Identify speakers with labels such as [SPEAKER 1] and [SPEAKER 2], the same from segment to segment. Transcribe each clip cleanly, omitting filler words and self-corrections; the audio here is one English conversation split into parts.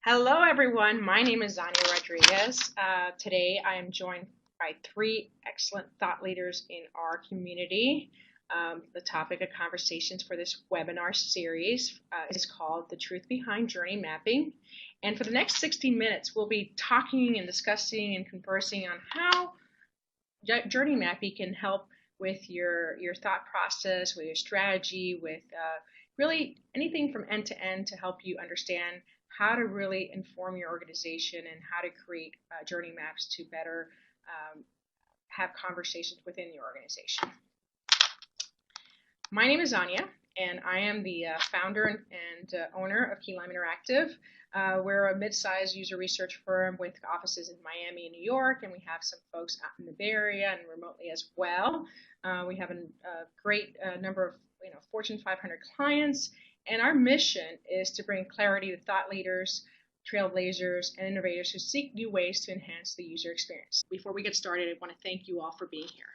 [SPEAKER 1] Hello, everyone. My name is Ania Rodriguez. Today, I am joined by three excellent thought leaders in our community. The topic of conversations for this webinar series is called The Truth Behind Journey Mapping. And for the next 60 minutes, we'll be talking and discussing and conversing on how journey mapping can help with your thought process, with your strategy, with really anything from end to end to help you understand how to really inform your organization and how to create journey maps to better have conversations within your organization. My name is Ania, and I am the founder and owner of KLI Interactive. We're a mid-sized user research firm with offices in Miami and New York, and we have some folks out in the Bay Area and remotely as well. We have a great number of Fortune 500 clients, and our mission is to bring clarity to thought leaders, trailblazers, and innovators who seek new ways to enhance the user experience. Before we get started, I want to thank you all for being here.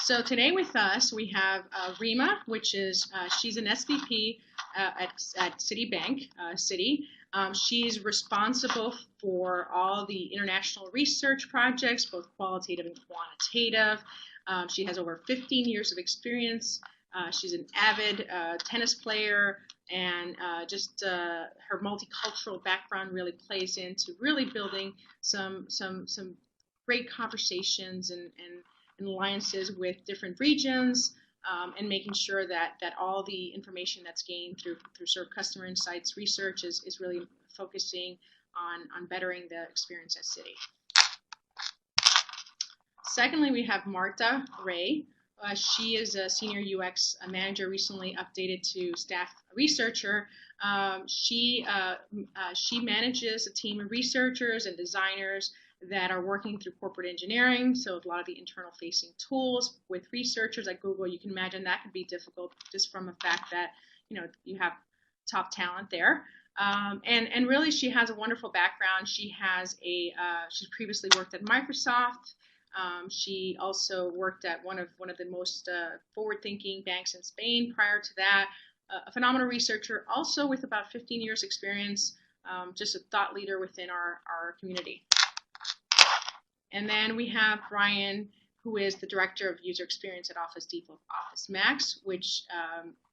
[SPEAKER 1] So today with us, we have Rima, which is, she's an SVP at Citibank, Citi. She's responsible for all the international research projects, both qualitative and quantitative. She has over 15 years of experience. She's an avid tennis player, and her multicultural background really plays into really building some great conversations and alliances with different regions, and making sure that all the information that's gained through sort of customer insights research is really focusing on bettering the experience at Citi. Secondly, we have Marta Ray. She is a senior UX manager, recently updated to staff researcher. She manages a team of researchers and designers that are working through corporate engineering, so a lot of the internal facing tools with researchers at Google. You can imagine that could be difficult just from the fact that you have top talent there. And really, she has a wonderful background. She's previously worked at Microsoft. She also worked at one of the most forward-thinking banks in Spain prior to that. A phenomenal researcher, also with about 15 years experience, just a thought leader within our community. And then we have Brian, who is the director of user experience at Office Depot Office Max, which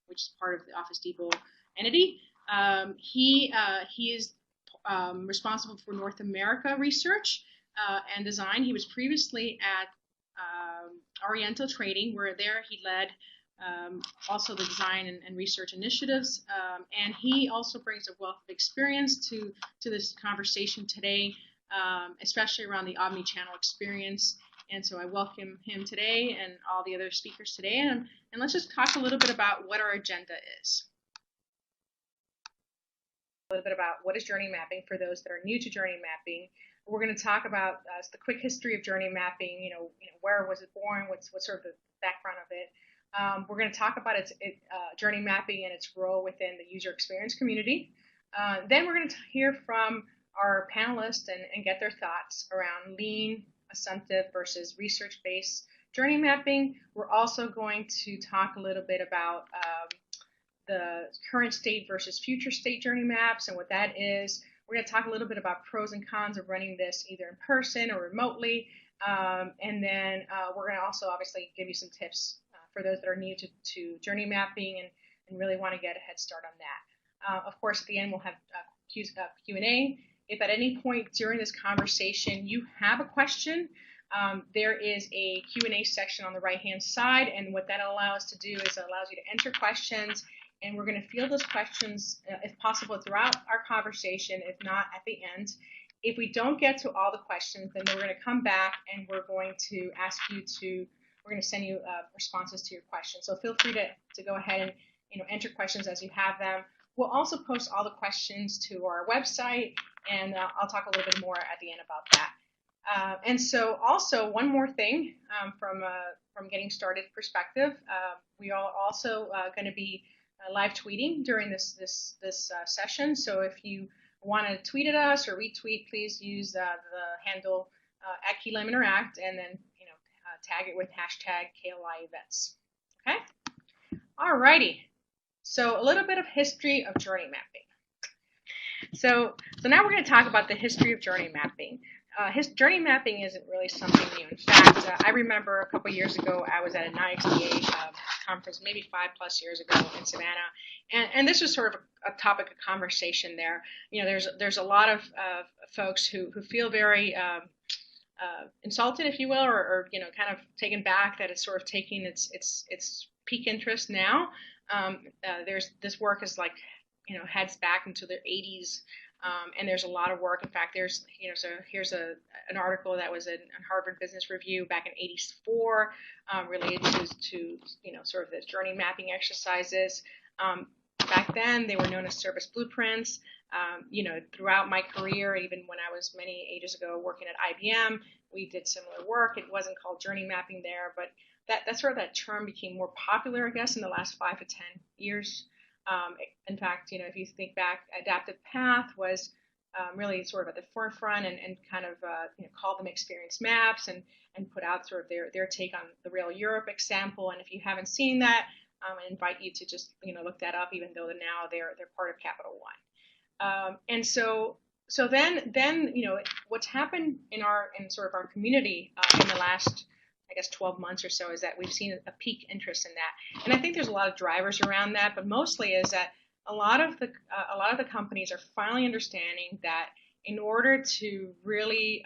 [SPEAKER 1] is part of the Office Depot entity. He is responsible for North America research and design. He was previously at Oriental Trading, where there he led also the design and research initiatives. And he also brings a wealth of experience to this conversation today, especially around the omni-channel experience. And so I welcome him today and all the other speakers today. And let's just talk a little bit about what our agenda is. A little bit about what is journey mapping for those that are new to journey mapping. We're going to talk about the quick history of journey mapping. Where was it born? What's sort of the background of it? We're going to talk about journey mapping and its role within the user experience community. Then we're going to hear from our panelists and get their thoughts around lean, assumptive versus research-based journey mapping. We're also going to talk a little bit about the current state versus future state journey maps and what that is. We're going to talk a little bit about pros and cons of running this either in person or remotely. And then we're going to also obviously give you some tips for those that are new to journey mapping and really want to get a head start on that. Of course, at the end, we'll have Q&A. If at any point during this conversation you have a question, there is a Q&A section on the right-hand side. And what that allows to do is it allows you to enter questions. And we're going to field those questions, if possible, throughout our conversation, if not at the end. If we don't get to all the questions, then we're going to come back and we're going to we're going to send you responses to your questions. So feel free to go ahead and enter questions as you have them. We'll also post all the questions to our website, and I'll talk a little bit more at the end about that. And so also one more thing from getting started perspective, we are also going to be live tweeting during this session. So if you want to tweet at us or retweet, please use the handle at KLI Interact, and then tag it with hashtag KLI events. Okay. Alrighty. So a little bit of history of journey mapping. So now we're going to talk about the history of journey mapping. Journey mapping isn't really something new. In fact, I remember a couple years ago, I was at an IXDA conference, maybe 5+ years ago in Savannah, and this was sort of a topic of conversation there. There's a lot of folks who feel very insulted, if you will, or kind of taken back that it's sort of taking its peak interest now. There's this work is like heads back into the 80s. And there's a lot of work. In fact, there's, so here's an article that was in Harvard Business Review back in '84 related to sort of the journey mapping exercises. Back then, they were known as service blueprints. Throughout my career, even when I was many ages ago working at IBM, we did similar work. It wasn't called journey mapping there, but that term became more popular, I guess, in the last 5 to 10 years. In fact, if you think back, adaptive path was really sort of at the forefront and kind of called them experience maps and put out sort of their take on the Rail Europe example. And if you haven't seen that, I invite you to just look that up, even though now they're part of Capital One. And so then what's happened in sort of our community in the last, I guess, 12 months or so is that we've seen a peak interest in that. And I think there's a lot of drivers around that, but mostly is that a lot of the companies are finally understanding that in order to really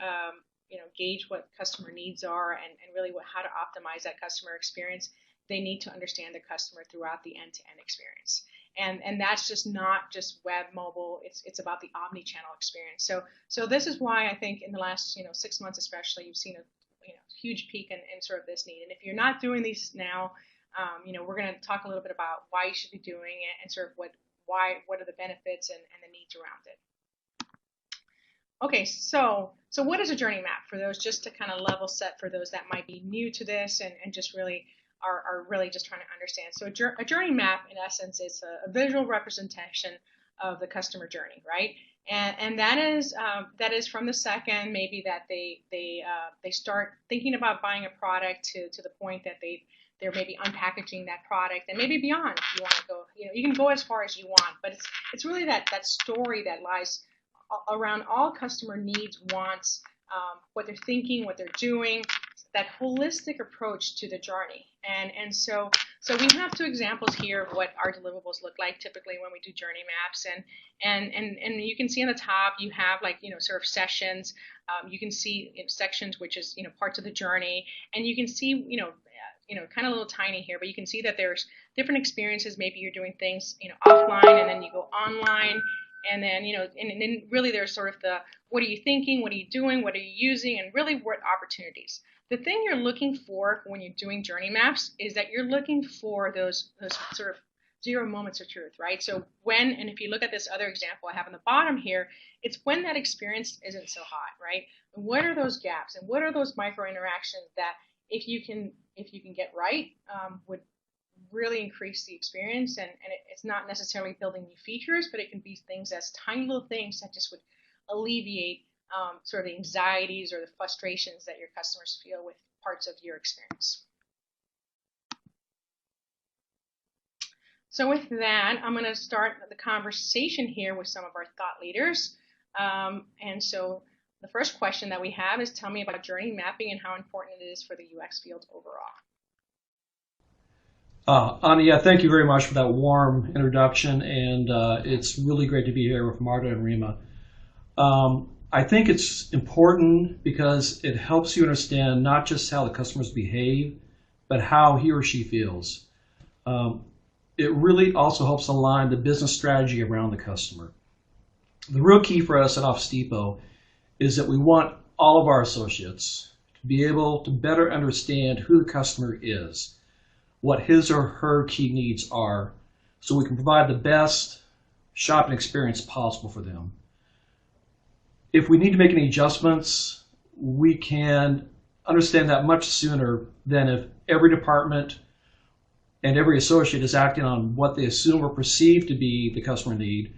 [SPEAKER 1] gauge what customer needs are and really how to optimize that customer experience, they need to understand the customer throughout the end-to-end experience. And that's just not just web, mobile. It's about the omni-channel experience. So this is why I think in the last 6 months especially, you've seen a huge peak in sort of this need. And if you're not doing these now, we're going to talk a little bit about why you should be doing it and sort of what are the benefits and the needs around it. Okay, so what is a journey map for those, just to kind of level set for those that might be new to this and just really are really just trying to understand. So a journey map, in essence, is a visual representation of the customer journey, right? And that is from the second maybe that they start thinking about buying a product to the point that they're maybe unpackaging that product, and maybe beyond. If you want to go, you can go as far as you want, but it's really that story that lies around all customer needs, wants, what they're thinking, what they're doing, that holistic approach to the journey. And so we have 2 examples here of what our deliverables look like typically when we do journey maps. And you can see on the top you have sort of sessions. You can see sections, which is parts of the journey, and you can see kind of a little tiny here, but you can see that there's different experiences. Maybe you're doing things offline, and then you go online. And then, and then really there's sort of the, what are you thinking, what are you doing, what are you using, and really what opportunities. The thing you're looking for when you're doing journey maps is that you're looking for those sort of 0 moments of truth, right? So and if you look at this other example I have on the bottom here, it's when that experience isn't so hot, right? And what are those gaps, and what are those micro interactions that if you can get right, would really increase the experience, and it's not necessarily building new features, but it can be things as tiny little things that just would alleviate sort of the anxieties or the frustrations that your customers feel with parts of your experience. So with that, I'm going to start the conversation here with some of our thought leaders. And so the first question that we have is, tell me about journey mapping and how important it is for the UX field overall.
[SPEAKER 2] Ania, thank you very much for that warm introduction, and it's really great to be here with Marta and Rima. I think it's important because it helps you understand not just how the customers behave, but how he or she feels. It really also helps align the business strategy around the customer. The real key for us at Office Depot is that we want all of our associates to be able to better understand who the customer is, what his or her key needs are, so we can provide the best shopping experience possible for them. If we need to make any adjustments, we can understand that much sooner than if every department and every associate is acting on what they assume or perceive to be the customer need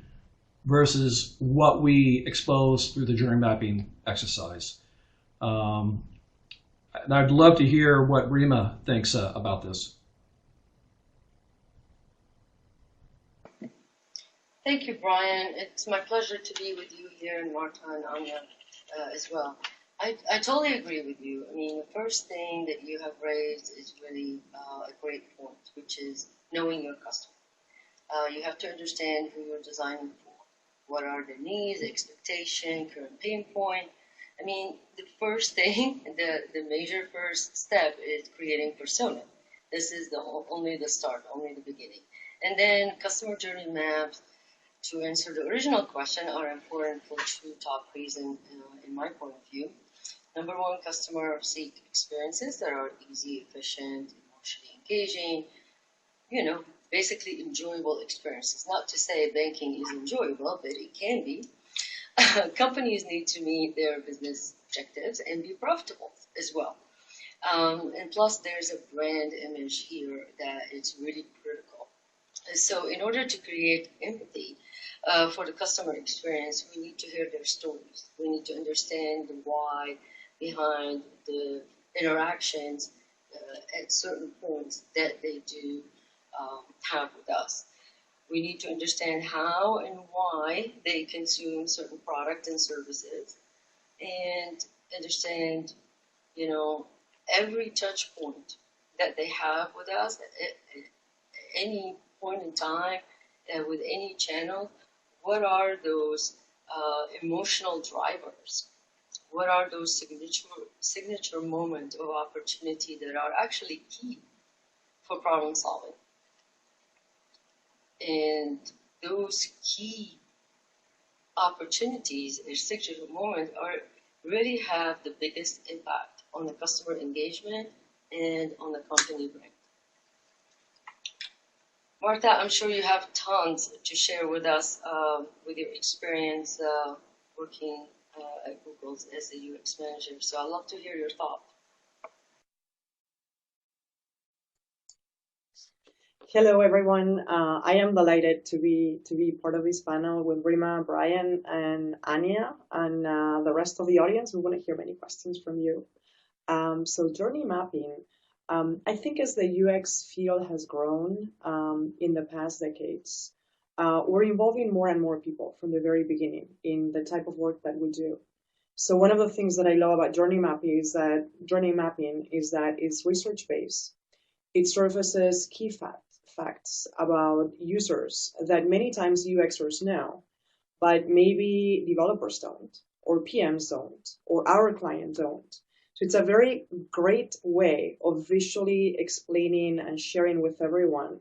[SPEAKER 2] versus what we expose through the journey mapping exercise. And I'd love to hear what Rima thinks about this.
[SPEAKER 3] Thank you, Brian. It's my pleasure to be with you here, and Marta and Anya as well. I totally agree with you. I mean, the first thing that you have raised is really a great point, which is knowing your customer. You have to understand who you're designing for. What are their needs, expectation, current pain point. I mean, the first thing, the major first step is creating persona. This is only the start, only the beginning. And then customer journey maps, to answer the original question, are important for two top reasons in my point of view. Number one, customer seek experiences that are easy, efficient, emotionally engaging, basically enjoyable experiences. Not to say banking is enjoyable, but it can be. Companies need to meet their business objectives and be profitable as well. And plus, there's a brand image here that is really critical. So, in order to create empathy for the customer experience, we need to hear their stories. We need to understand the why behind the interactions at certain points that they do have with us. We need to understand how and why they consume certain products and services, and understand, you know, every touch point that they have with us at any point in time, with any channel. What are those emotional drivers? What are those signature moments of opportunity that are actually key for problem solving? And those key opportunities or signature moments are really have the biggest impact on the customer engagement and on the company brand. Martha, I'm sure you have tons to share with us with your experience working at Google as a UX manager. So I'd love to hear your thoughts.
[SPEAKER 4] Hello, everyone. I am delighted to be part of this panel with Rima, Brian, and Ania, and the rest of the audience. We want to hear many questions from you. So journey mapping, I think as the UX field has grown in the past decades, we're involving more and more people from the very beginning in the type of work that we do. So one of the things that I love about journey mapping is that it's research-based. It surfaces key facts about users that many times UXers know, but maybe developers don't, or PMs don't, or our clients don't. So it's a very great way of visually explaining and sharing with everyone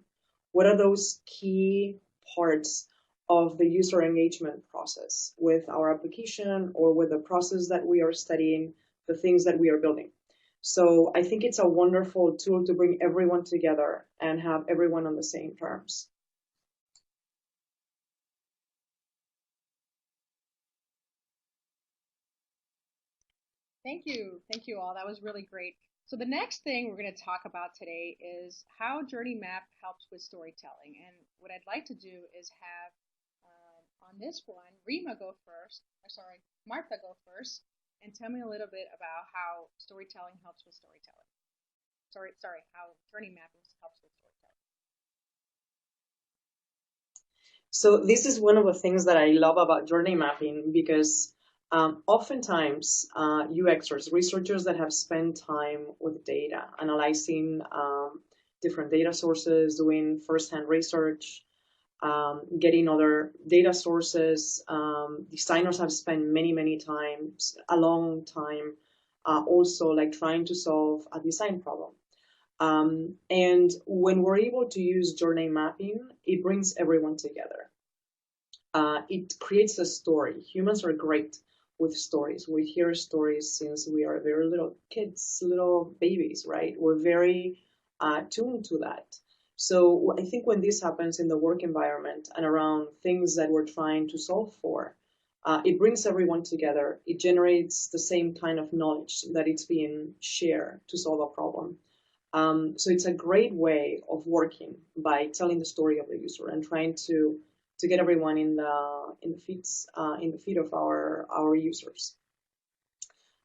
[SPEAKER 4] what are those key parts of the user engagement process with our application or with the process that we are studying, the things that we are building. So I think it's a wonderful tool to bring everyone together and have everyone on the same terms.
[SPEAKER 1] Thank you. Thank you all. That was really great. So the next thing we're going to talk about today is how Journey Map helps with storytelling. And what I'd like to do is have on this one, Rima go first, Martha go first, and tell me a little bit about how storytelling helps with storytelling. How journey mapping helps with storytelling.
[SPEAKER 4] So this is one of the things that I love about journey mapping, because oftentimes UXers, researchers that have spent time with data, analyzing different data sources, doing firsthand research, getting other data sources. Designers have spent many times, a long time, also like trying to solve a design problem. And when we're able to use journey mapping, it brings everyone together. It creates a story. Humans are great with stories. We hear stories since we are very little kids, little babies, right? We're very tuned to that. So I think when this happens in the work environment and around things that we're trying to solve for, it brings everyone together. It generates the same kind of knowledge that it's being shared to solve a problem. So it's a great way of working by telling the story of the user and trying to get everyone in the feet of our users.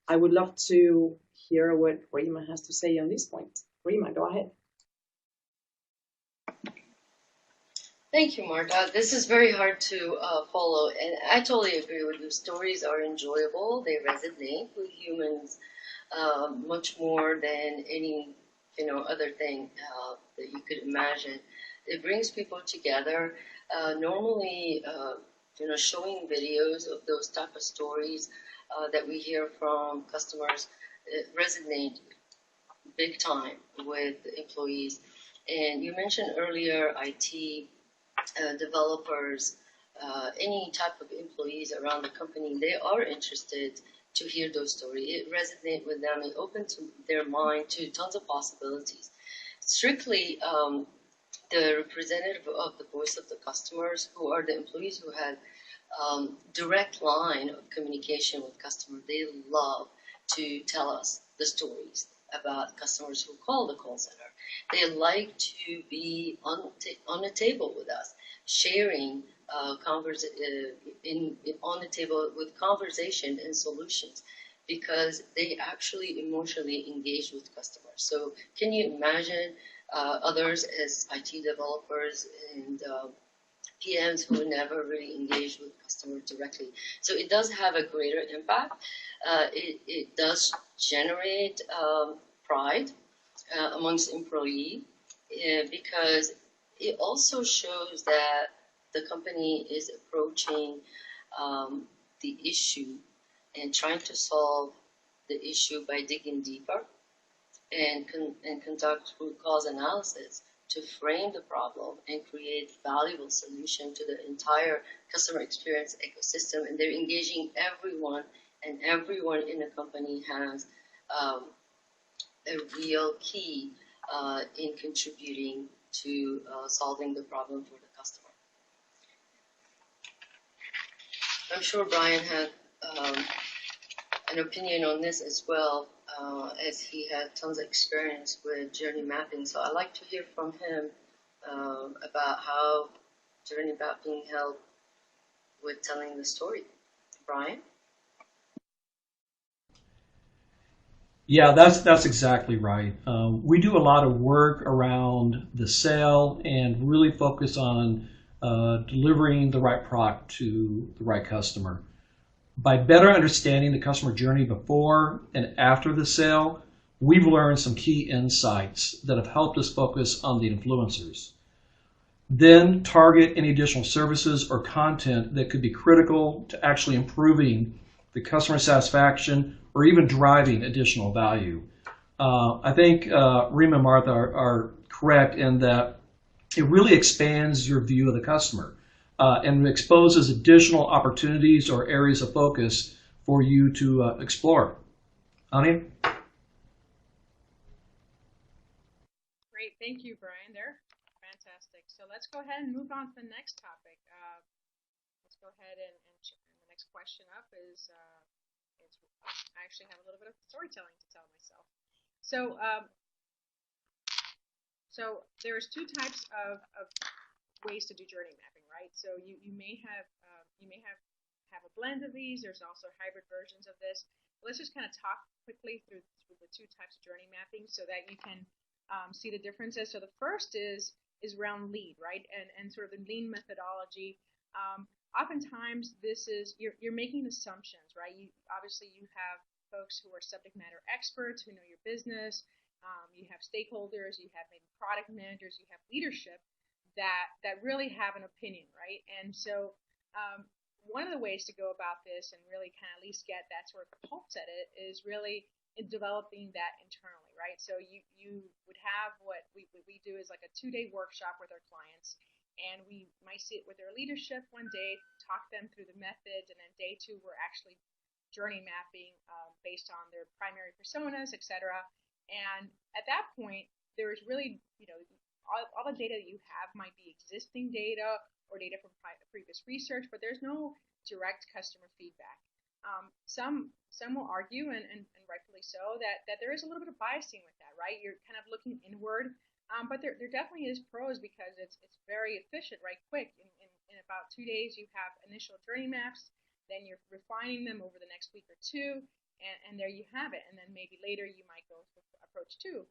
[SPEAKER 4] I would love to hear what Rima has to say on this point. Rima, go ahead.
[SPEAKER 3] Thank you, Marta. This is very hard to follow, and I totally agree with you. Stories are enjoyable; they resonate with humans much more than any other thing that you could imagine. It brings people together. Normally, showing videos of those type of stories that we hear from customers resonate big time with employees. And you mentioned earlier IT developers, any type of employees around the company, they are interested to hear those stories. It resonates with them. It opens their mind to tons of possibilities. Strictly, the representative of the voice of the customers, who are the employees who had direct line of communication with customers, they love to tell us the stories about customers who call the call center. They like to be on the table with us, sharing on the table with conversation and solutions, because they actually emotionally engage with customers. So can you imagine others as IT developers and PMs who never really engage with customers directly? So it does have a greater impact. It does generate pride amongst employees because it also shows that the company is approaching the issue and trying to solve the issue by digging deeper and conduct root cause analysis to frame the problem and create valuable solution to the entire customer experience ecosystem. And they're engaging everyone, and everyone in the company has a real key in contributing to solving the problem for the customer. I'm sure Brian had an opinion on this as well, as he had tons of experience with journey mapping. So I'd like to hear from him about how journey mapping helped with telling the story. Brian?
[SPEAKER 2] Yeah, that's exactly right. We do a lot of work around the sale and really focus on delivering the right product to the right customer. By better understanding the customer journey before and after the sale, we've learned some key insights that have helped us focus on the influencers. Then target any additional services or content that could be critical to actually improving the customer satisfaction or even driving additional value. I think Rima and Martha are correct in that it really expands your view of the customer and exposes additional opportunities or areas of focus for you to explore. Ania?
[SPEAKER 1] Great, thank you, Brian. There, fantastic. So let's go ahead and move on to the next topic. Let's go ahead and the next question up is I actually have a little bit of storytelling to tell myself. So so there's two types of ways to do journey mapping, right? So you may have a blend of these. There's also hybrid versions of this. Let's just kind of talk quickly through the two types of journey mapping so that you can see the differences. So the first is around lean, right? And sort of the lean methodology. Oftentimes this is you're making assumptions, right? Obviously you have folks who are subject matter experts who know your business. You have stakeholders, you have maybe product managers, you have leadership that really have an opinion, right? And so one of the ways to go about this and really kind of at least get that sort of pulse at it is really in developing that internally, right? So you would have what we do is like a 2-day workshop with our clients, and we might sit with their leadership one day, talk them through the methods, and then day 2 we're actually journey mapping based on their primary personas, etc. And at that point, there's really, all the data that you have might be existing data or data from previous research, but there's no direct customer feedback. Some will argue, and rightfully so, that there is a little bit of biasing with that, right? You're kind of looking inward, but there definitely is pros because it's very efficient, right? Quick. In about 2 days, you have initial journey maps, then you're refining them over the next week or two, and there you have it. And then maybe later you might go to approach 2.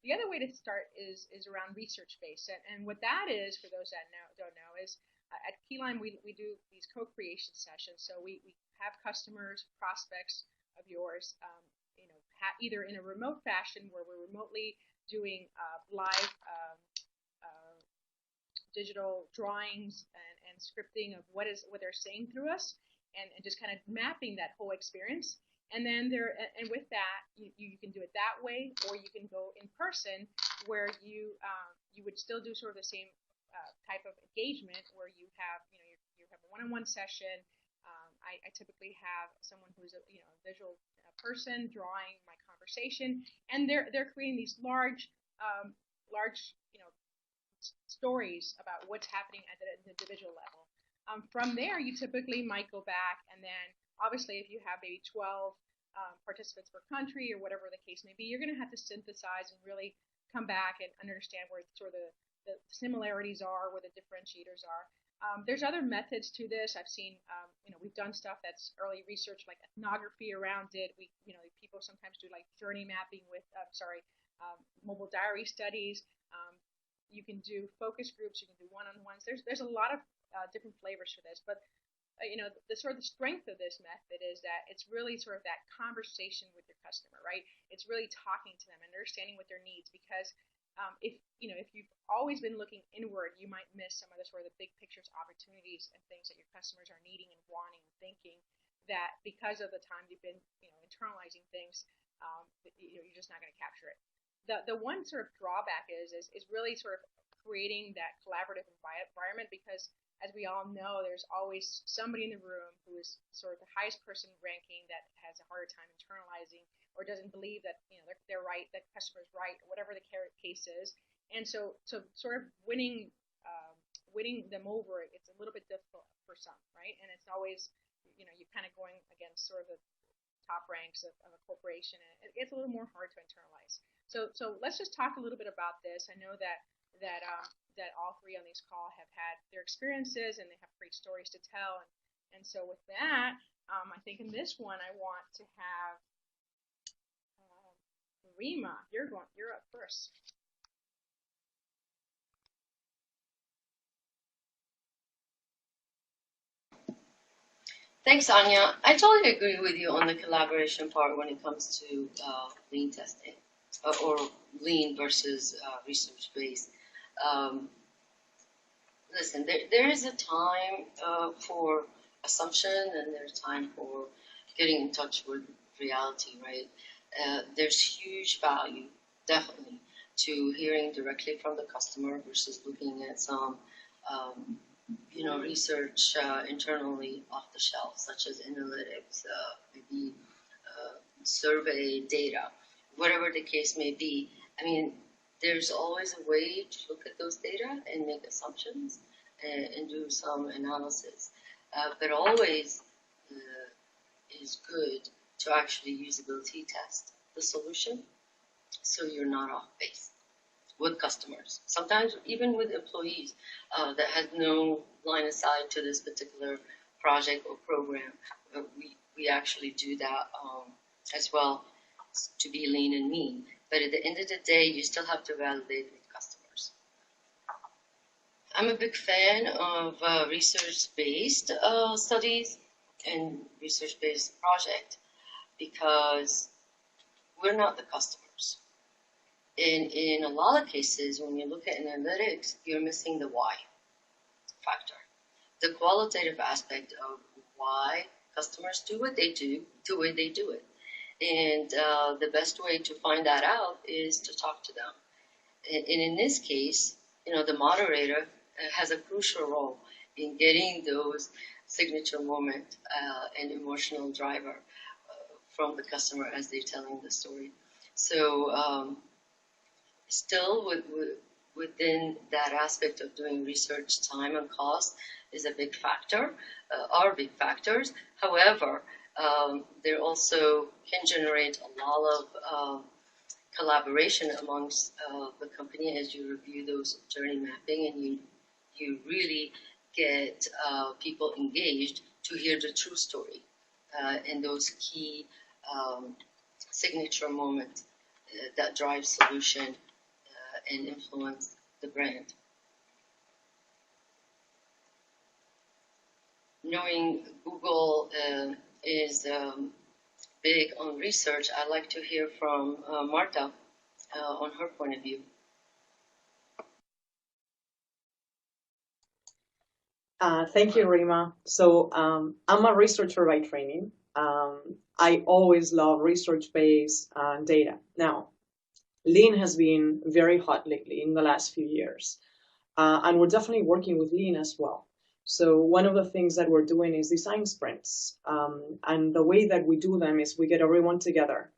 [SPEAKER 1] The other way to start is around research based, and what that is for those that don't know is at Keyline we do these co-creation sessions. So we have customers, prospects of yours, either in a remote fashion where we're remotely doing live digital drawings and scripting of what they're saying through us, and just kind of mapping that whole experience. And then with that, you can do it that way, or you can go in person, where you would still do sort of the same type of engagement, where you have you have a one-on-one session. I typically have someone who's a visual person drawing my conversation, and they're creating these large stories about what's happening at the individual level. From there, you typically might go back, and then obviously if you have maybe 12 participants per country or whatever the case may be, you're going to have to synthesize and really come back and understand where sort of the similarities are, where the differentiators are. There's other methods to this. I've seen, we've done stuff that's early research, like ethnography around it. People sometimes do like journey mapping with, mobile diary studies. You can do focus groups. You can do one-on-ones. There's a lot of different flavors for this, but the sort of the strength of this method is that it's really sort of that conversation with your customer, right? It's really talking to them and understanding what their needs, because if you've always been looking inward, you might miss some of the sort of the big pictures, opportunities, and things that your customers are needing and wanting and thinking, that because of the time you've been internalizing things, you're just not going to capture it. The one sort of drawback is really sort of creating that collaborative environment, because as we all know, there's always somebody in the room who is sort of the highest person ranking that has a harder time internalizing, or doesn't believe that they're right, that the customer's right, or whatever the case is. And so sort of winning them over, it's a little bit difficult for some, right? And it's always you're kind of going against sort of the top ranks of a corporation, and it gets a little more hard to internalize. So let's just talk a little bit about this. I know that all three on this call have had their experiences, and they have great stories to tell. And so with that, I think in this one I want to have Rima. You're up first.
[SPEAKER 3] Thanks, Anya. I totally agree with you on the collaboration part when it comes to lean testing, or lean versus research-based. Listen, there is a time for assumption, and there's time for getting in touch with reality, right? There's huge value, definitely, to hearing directly from the customer versus looking at some research internally off the shelf, such as analytics, maybe survey data, whatever the case may be. I mean, there's always a way to look at those data and make assumptions and do some analysis. But always is good to actually usability test the solution, so you're not off base with customers. Sometimes even with employees that had no line of sight to this particular project or program, we actually do that as well, to be lean and mean. But at the end of the day, you still have to validate with customers. I'm a big fan of research-based studies and research-based project, because we're not the customers. In a lot of cases, when you look at analytics, you're missing the why factor, the qualitative aspect of why customers do what they do, the way they do it. And the best way to find that out is to talk to them. And in this case, the moderator has a crucial role in getting those signature moment and emotional driver from the customer as they're telling the story. So still within that aspect of doing research, time and cost is a big factor, are big factors. However, they also can generate a lot of collaboration amongst the company as you review those journey mapping, and you really get people engaged to hear the true story and those key signature moments that drive solution and influence the brand. Knowing Google is big on research, I'd like to hear from Marta on her point of view.
[SPEAKER 4] Thank you, Rima. So I'm a researcher by training. I always love research-based data. Now, Lean has been very hot lately in the last few years, and we're definitely working with Lean as well. So one of the things that we're doing is design sprints, and the way that we do them is we get everyone together.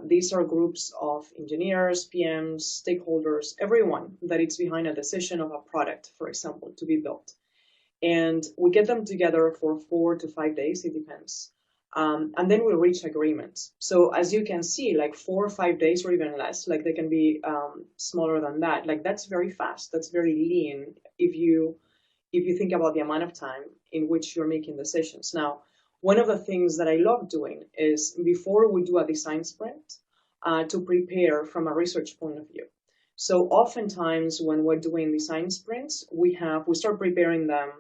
[SPEAKER 4] These are groups of engineers, PMs, stakeholders, everyone that is behind a decision of a product, for example, to be built. And we get them together for 4 to 5 days, it depends. And then we reach agreements. So as you can see, like 4 or 5 days or even less, like they can be smaller than that. Like that's very fast. That's very lean if you think about the amount of time in which you're making decisions. Now, one of the things that I love doing is before we do a design sprint, to prepare from a research point of view. So oftentimes when we're doing design sprints, we start preparing them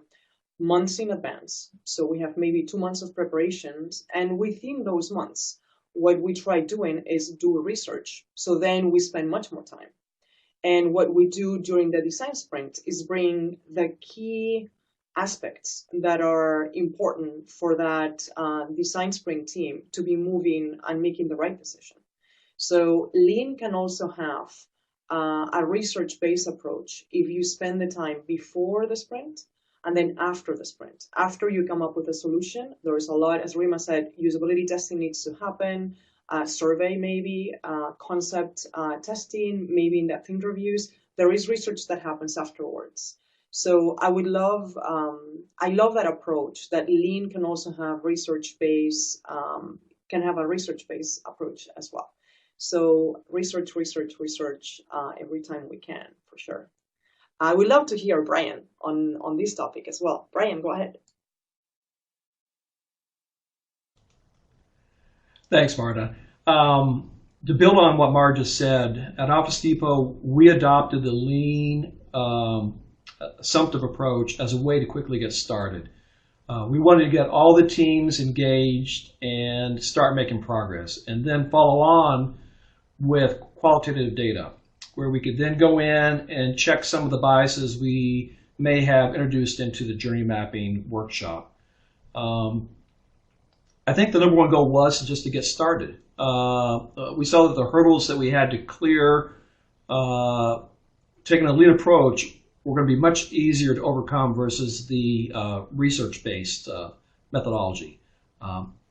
[SPEAKER 4] months in advance. So we have maybe 2 months of preparations, and within those months, what we try doing is do research. So then we spend much more time. And what we do during the design sprint is bring the key aspects that are important for that design sprint team to be moving and making the right decision. So Lean can also have a research-based approach if you spend the time before the sprint and then after the sprint. After you come up with a solution, there's a lot, as Rima said, usability testing needs to happen, survey maybe, concept testing, maybe in-depth interviews. There is research that happens afterwards. So I love that approach, that Lean can also have research-based, can have a research-based approach as well. So research every time we can, for sure. I would love to hear Brian on this topic as well. Brian, go ahead.
[SPEAKER 2] Thanks, Marta. To build on what Mar just said, at Office Depot, we adopted the lean assumptive approach as a way to quickly get started. We wanted to get all the teams engaged and start making progress, and then follow on with qualitative data, where we could then go in and check some of the biases we may have introduced into the journey mapping workshop. I think the number one goal was just to get started. We saw that the hurdles that we had to clear, taking a lean approach, were going to be much easier to overcome versus the research-based methodology.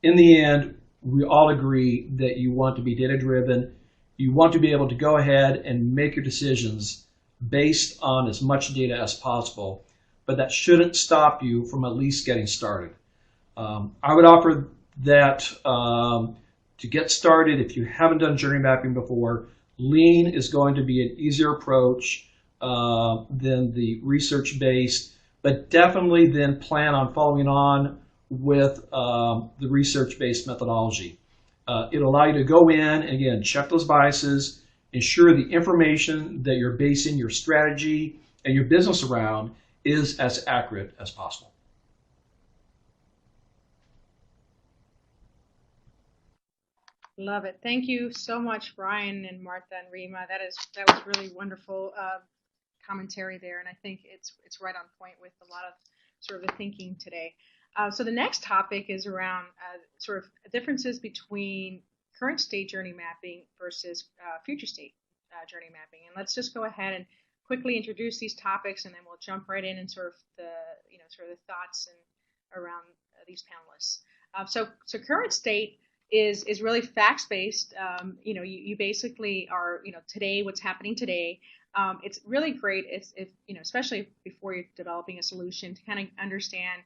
[SPEAKER 2] In the end, we all agree that you want to be data-driven. You want to be able to go ahead and make your decisions based on as much data as possible, but that shouldn't stop you from at least getting started. I would offer that to get started, if you haven't done journey mapping before, lean is going to be an easier approach than the research-based, but definitely then plan on following on with the research-based methodology. It'll allow you to go in and, again, check those biases, ensure the information that you're basing your strategy and your business around is as accurate as possible.
[SPEAKER 1] Love it. Thank you so much, Brian and Martha and Rima. That was really wonderful commentary there, and I think it's right on point with a lot of sort of the thinking today. So the next topic is around sort of differences between current state journey mapping versus future state journey mapping. And let's just go ahead and quickly introduce these topics, and then we'll jump right in and sort of the thoughts and around these panelists. So current state is really facts based. You basically are today, what's happening today. It's really great if especially before you're developing a solution, to kind of understand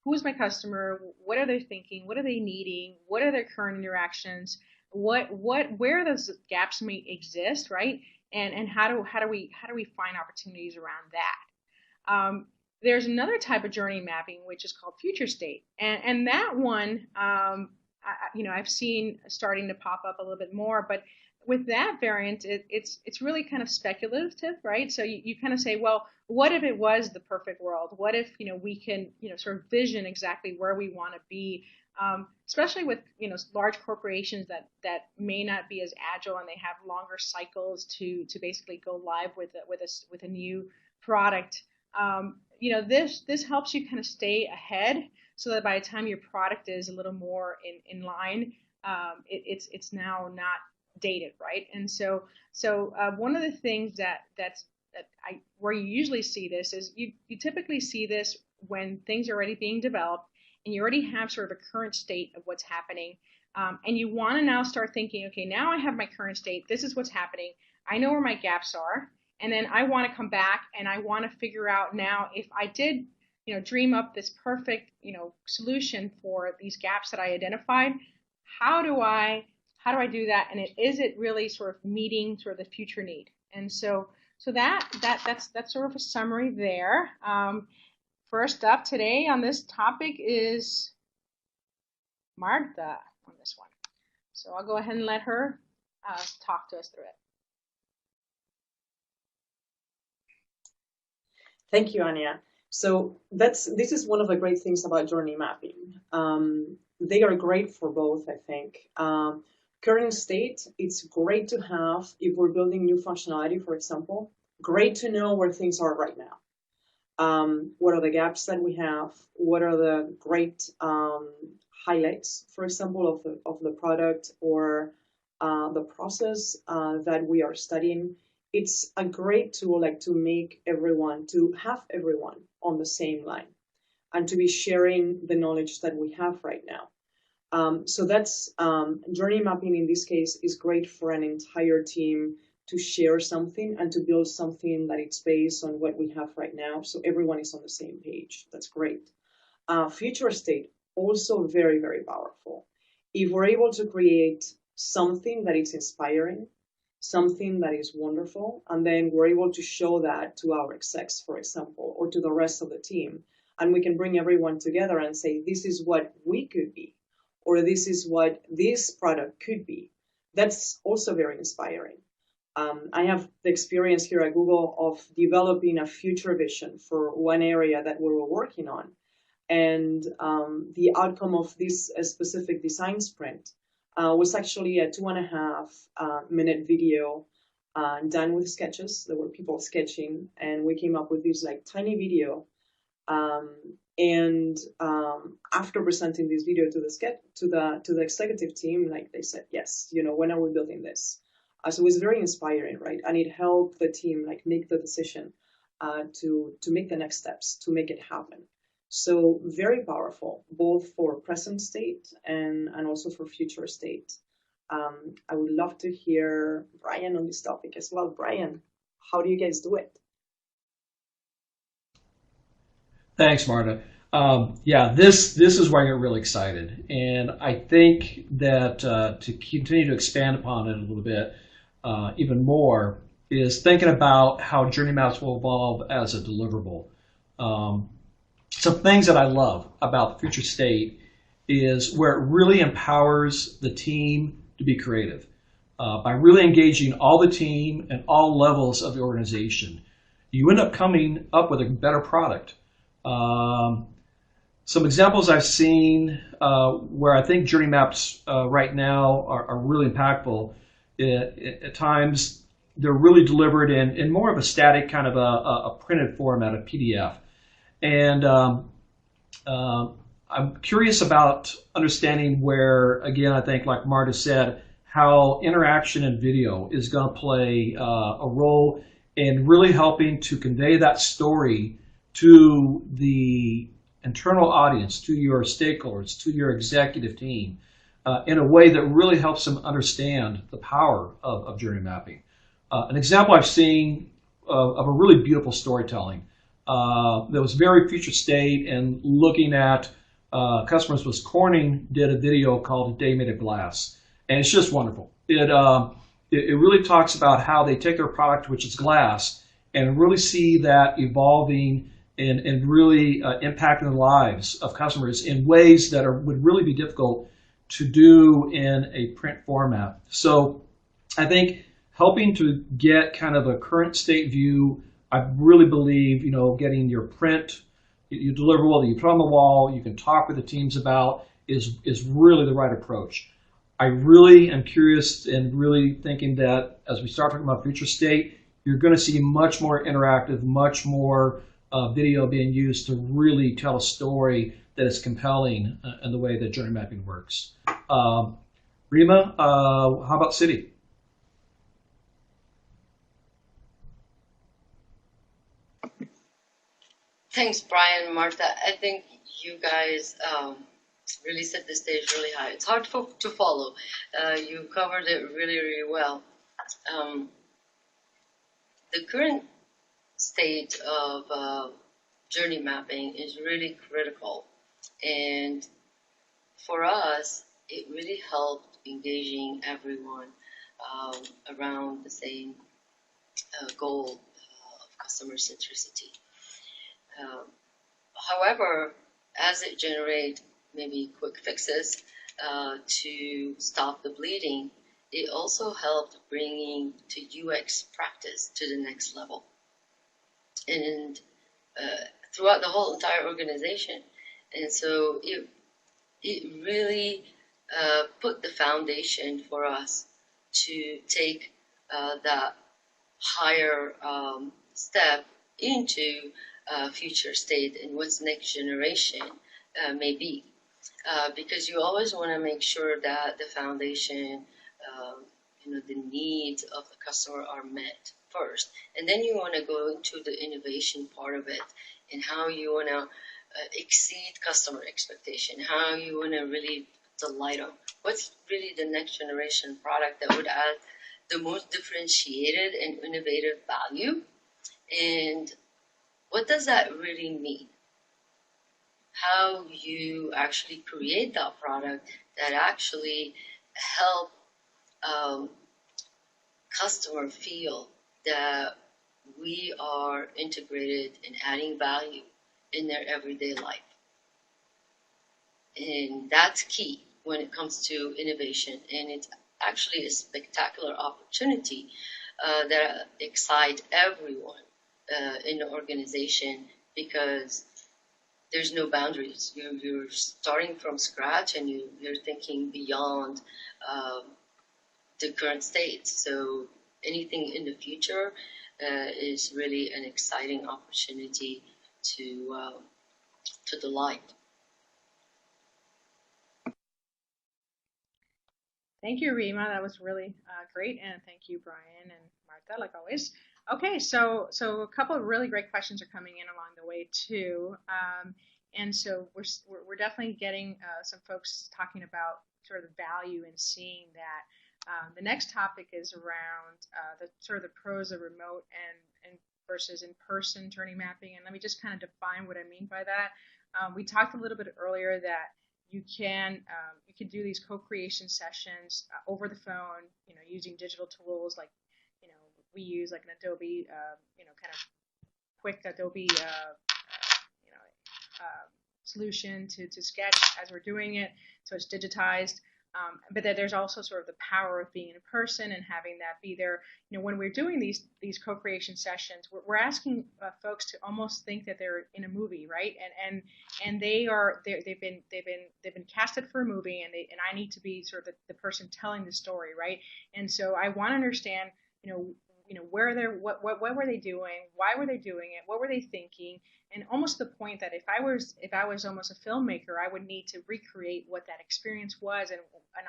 [SPEAKER 1] who is my customer, what are they thinking, what are they needing, what are their current interactions, where those gaps may exist, right? And how do we find opportunities around that? There's another type of journey mapping which is called future state, and that one I've seen starting to pop up a little bit more. But with that variant, it's really kind of speculative, right? So you kind of say, well, what if it was the perfect world? What if we can sort of vision exactly where we want to be, especially with large corporations that may not be as agile and they have longer cycles to basically go live with a new product. This helps you kind of stay ahead so that by the time your product is a little more in line, it's now not dated, right? And so one of the things where you usually see this is you typically see this when things are already being developed and you already have sort of a current state of what's happening, and you want to now start thinking, okay, now I have my current state. This is what's happening. I know where my gaps are, and then I want to come back and I want to figure out now if I did dream up this perfect solution for these gaps that I identified. How do I do that? And is it really sort of meeting sort of the future need? And so that's sort of a summary there. First up today on this topic is Martha on this one. So I'll go ahead and let her talk to us through it.
[SPEAKER 4] Thank you, Ania. So this is one of the great things about journey mapping. They are great for both, I think. Current state, it's great to have if we're building new functionality, for example. Great to know where things are right now. What are the gaps that we have? What are the great highlights, for example, of the product or the process that we are studying? It's a great tool, to have everyone on the same line and to be sharing the knowledge that we have right now. So that's journey mapping in this case is great for an entire team to share something and to build something that it's based on what we have right now. So everyone is on the same page. That's great. Future state, also very, very powerful. If we're able to create something that is inspiring, something that is wonderful, and then we're able to show that to our execs, for example, or to the rest of the team, and we can bring everyone together and say, this is what we could be, or this is what this product could be. That's also very inspiring. I have the experience here at Google of developing a future vision for one area that we were working on. And the outcome of this specific design sprint was actually a 2.5 minute video done with sketches. There were people sketching, and we came up with this tiny video. After presenting this video to the executive team, they said, yes, when are we building this? So it was very inspiring, right? And it helped the team make the decision to make the next steps, to make it happen. So very powerful, both for present state and also for future state. I would love to hear Brian on this topic as well. Brian, how do you guys do it?
[SPEAKER 2] Thanks, Marta. This is where I get really excited. And I think that to continue to expand upon it a little bit even more is thinking about how journey maps will evolve as a deliverable. Some things that I love about the future state is where it really empowers the team to be creative. By really engaging all the team and all levels of the organization, you end up coming up with a better product. Some examples I've seen where I think journey maps right now are really impactful. At times, they're really delivered in more of a static kind of a printed format, a PDF. And I'm curious about understanding where, again, I think like Marta said, how interaction and video is going to play a role in really helping to convey that story to the internal audience, to your stakeholders, to your executive team, in a way that really helps them understand the power of journey mapping. An example I've seen of a really beautiful storytelling that was very future state and looking at customers was Corning did a video called A Day Made of Glass. And it's just wonderful. It really talks about how they take their product, which is glass, and really see that evolving and really impacting the lives of customers in ways that would really be difficult to do in a print format. So I think helping to get kind of a current state view, I really believe, getting your print, your deliverable that you put on the wall, you can talk with the teams about, is really the right approach. I really am curious and really thinking that as we start talking about future state, you're going to see much more interactive, much more video being used to really tell a story that is compelling in the way that journey mapping works. Rima, how about Citi?
[SPEAKER 3] Thanks, Brian, Martha. I think you guys really set the stage really high. It's hard to follow. You covered it really, really well. The current state of journey mapping is really critical. And for us, it really helped engaging everyone around the same goal of customer centricity. However, as it generates maybe quick fixes to stop the bleeding, it also helped bringing to UX practice to the next level. And throughout the whole entire organization. And so it really put the foundation for us to take that higher step into future state and what's next generation may be. Because you always want to make sure that the foundation, the needs of the customer are met first. And then you want to go into the innovation part of it and how you want to exceed customer expectation, how you want to really delight them. What's really the next generation product that would add the most differentiated and innovative value? And what does that really mean? How you actually create that product that actually help customer feel that we are integrated and adding value in their everyday life. And that's key when it comes to innovation. And it's actually a spectacular opportunity that excites everyone in the organization because there's no boundaries. You're starting from scratch and you're thinking beyond the current state. So anything in the future is really an exciting opportunity to delight.
[SPEAKER 1] Thank you, Rima. That was really great, and thank you, Brian and Martha, like always. Okay, so a couple of really great questions are coming in along the way too, and so we're definitely getting some folks talking about sort of the value in seeing that. The next topic is around the sort of the pros of remote and versus in-person journey mapping, and let me just kind of define what I mean by that. We talked a little bit earlier that you can do these co-creation sessions over the phone, using digital tools like we use like an Adobe, kind of quick Adobe, solution to sketch as we're doing it, so it's digitized. But then there's also sort of the power of being in person and having that be there. When we're doing these co-creation sessions, we're asking folks to almost think that they're in a movie, right? And they've been casted for a movie, and I need to be sort of the person telling the story, right? And so I want to understand, what were they doing? Why were they doing it? What were they thinking? And almost to the point that if I was almost a filmmaker, I would need to recreate what that experience was and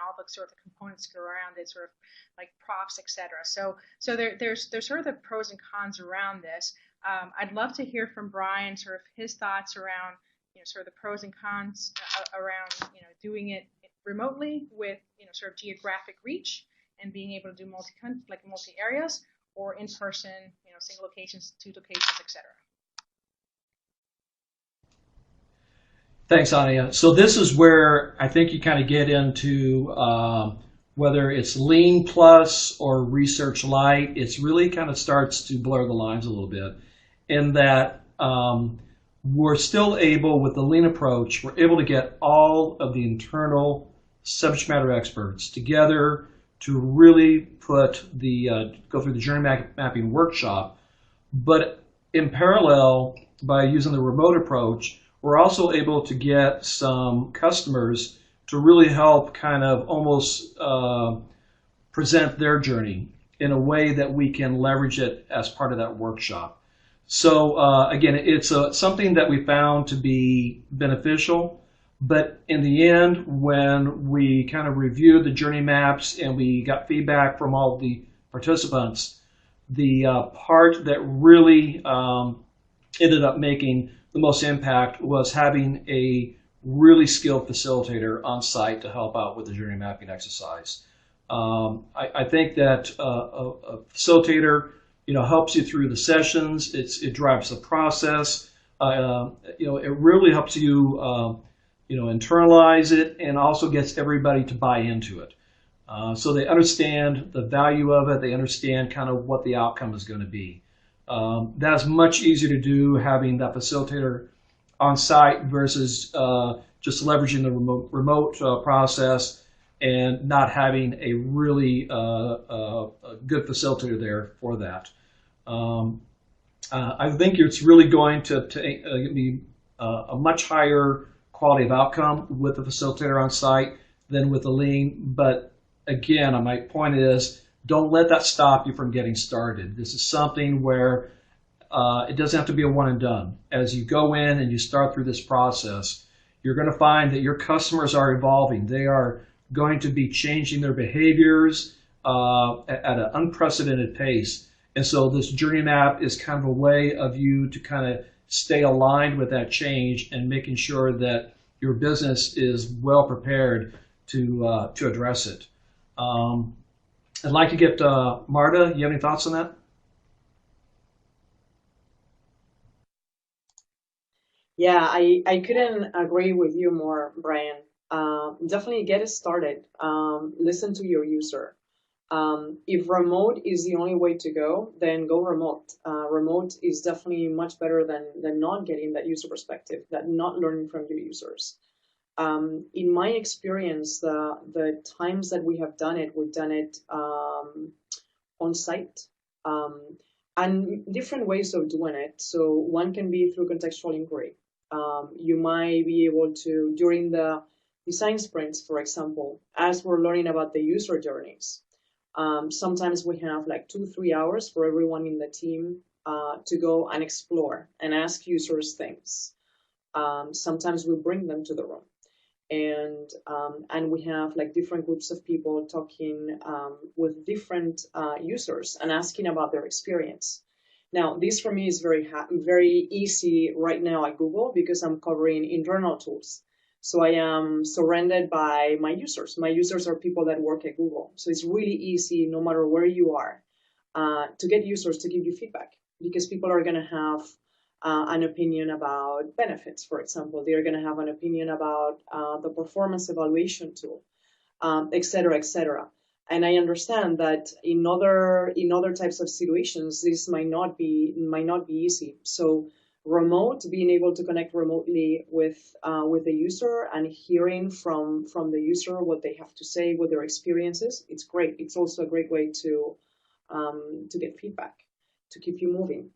[SPEAKER 1] all the sort of the components around it, sort of like props, etc. So there's sort of the pros and cons around this. I'd love to hear from Brian, sort of his thoughts around sort of the pros and cons around doing it remotely with sort of geographic reach and being able to do multi areas, or in person, single locations, 2 locations, etc.
[SPEAKER 2] Thanks, Ania. So this is where I think you kind of get into whether it's Lean Plus or Research Light. It's really kind of starts to blur the lines a little bit in that we're still able, with the Lean approach, we're able to get all of the internal subject matter experts together to really go through the journey mapping workshop. But in parallel, by using the remote approach, we're also able to get some customers to really help kind of almost present their journey in a way that we can leverage it as part of that workshop. So again, it's something that we found to be beneficial. But in the end, when we kind of reviewed the journey maps and we got feedback from all the participants, the part that really ended up making the most impact was having a really skilled facilitator on site to help out with the journey mapping exercise. I think that a facilitator, helps you through the sessions. It drives the process. It really helps you, internalize it, and also gets everybody to buy into it. So they understand the value of it. They understand kind of what the outcome is going to be. That's much easier to do having that facilitator on site versus just leveraging the remote process and not having a really good facilitator there for that. I think it's really going to be a much higher quality of outcome with the facilitator on site than with the lean. But again, my point is, don't let that stop you from getting started. This is something where it doesn't have to be a one and done. As you go in and you start through this process, you're going to find that your customers are evolving. They are going to be changing their behaviors at an unprecedented pace. And so this journey map is kind of a way of you to kind of stay aligned with that change and making sure that your business is well prepared to address it. I'd like to get Marta. You have any thoughts on that?
[SPEAKER 4] Yeah, I couldn't agree with you more, Brian. Definitely get it started. Listen to your user. If remote is the only way to go, then go remote. Remote is definitely much better than not getting that user perspective, that not learning from your users. In my experience, the times that we've done it on site. And different ways of doing it. So one can be through contextual inquiry. You might be able to, during the design sprints, for example, as we're learning about the user journeys, sometimes we have like 2-3 hours for everyone in the team to go and explore and ask users things. Sometimes we bring them to the room. And we have like different groups of people talking with different users and asking about their experience. Now, this for me is very easy right now at Google because I'm covering internal tools. So I am surrounded by my users. My users are people that work at Google. So it's really easy, no matter where you are, to get users to give you feedback because people are going to have an opinion about benefits, for example. They're going to have an opinion about the performance evaluation tool, et cetera, et cetera. And I understand that in other types of situations, this might not be easy. So remote, being able to connect remotely with the user and hearing from the user what they have to say, what their experiences, it's great. It's also a great way to get feedback, to keep you moving.